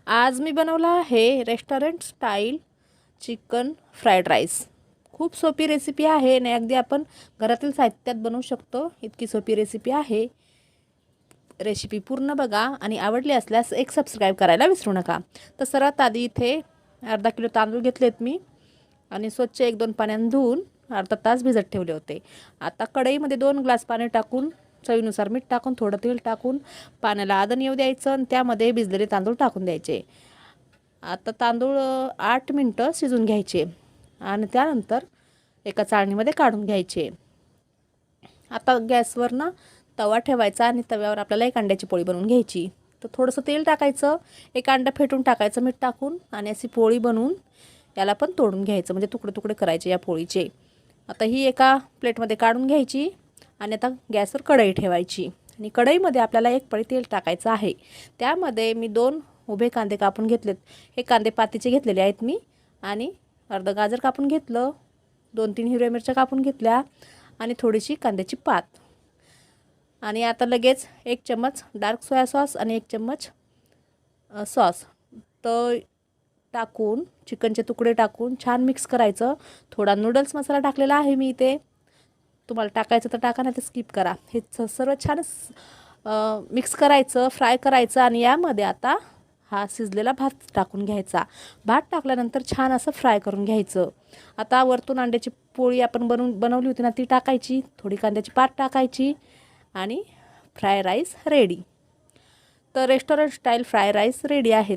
आज मी बनवला आहे restaurant style chicken fried rice. खूप सोपी रेसिपी आहे आणि अगदी आपण घरातील साहित्यात बनवू शकतो, इतकी सोपी रेसिपी आहे। रेसिपी पूर्ण बघा आणि आवडली असल्यास एक सबस्क्राईब करायला विसरू नका। तर सर्वात आधी इथे अर्धा किलो तांदूळ घेतलेत मी आणि स्वच्छ 1-2 पाण्याने धुवून अर्धा तास भिजत ठेवले होते। आता कढईमध्ये 2 ग्लास पाणी टाकून चवीनुसार मीठ टाकून थोडं तेल टाकून पाण्याला आदन येऊ द्यायचं आणि त्यामध्ये भिजलेले तांदूळ टाकून द्यायचे। आता तांदूळ 8 मिनिटं शिजून घ्यायचे आणि त्यानंतर एका चाळणीमध्ये काढून घ्यायचे। आता गॅसवर ना तवा ठेवायचा आणि तव्यावर आपल्याला एक अंड्याची पोळी बनवून घ्यायची। तर थोडंसं तेल टाकायचं, एक अंडा फेटून टाकायचं मीठ टाकून आणि अशी पोळी बनवून याला पण तोडून घ्यायचं, म्हणजे तुकडे तुकडे करायचे या पोळीचे। आता ही एका प्लेटमध्ये काढून घ्यायची आणि आता गॅसवर कढई ठेवायची आणि कढईमध्ये आपल्याला एक पळी तेल टाकायचं आहे। त्यामध्ये मी 2 उभे कांदे कापून घेतलेत। हे कांदे पातीचे घेतलेले आहेत मी आणि अर्ध गाजर कापून घेतलं, 2-3 हिरव्या मिरच्या कापून घेतल्या आणि थोडीशी कांद्याची पात। आणि आता लगेच 1 चम्मच डार्क सोया सॉस आणि 1 चम्मच सॉस तर टाकून चिकनचे तुकडे टाकून छान मिक्स करायचं। थोडा नूडल्स मसाला टाकलेला आहे मी इथे, तुम्हाला टाकायचं तर टाका, नाही तर स्किप करा। हे सर्व छान मिक्स करायचं, फ्राय करायचं आणि यामध्ये आता हा शिजलेला भात टाकून घ्यायचा। भात टाकल्यानंतर छान असं फ्राय करून घ्यायचं। आता वरतून अंड्याची पोळी आपण बनवली होती ना ती टाकायची, थोडी कांद्याची पात टाकायची आणि फ्राय राईस रेडी। तर restaurant style fry rice ready आहे।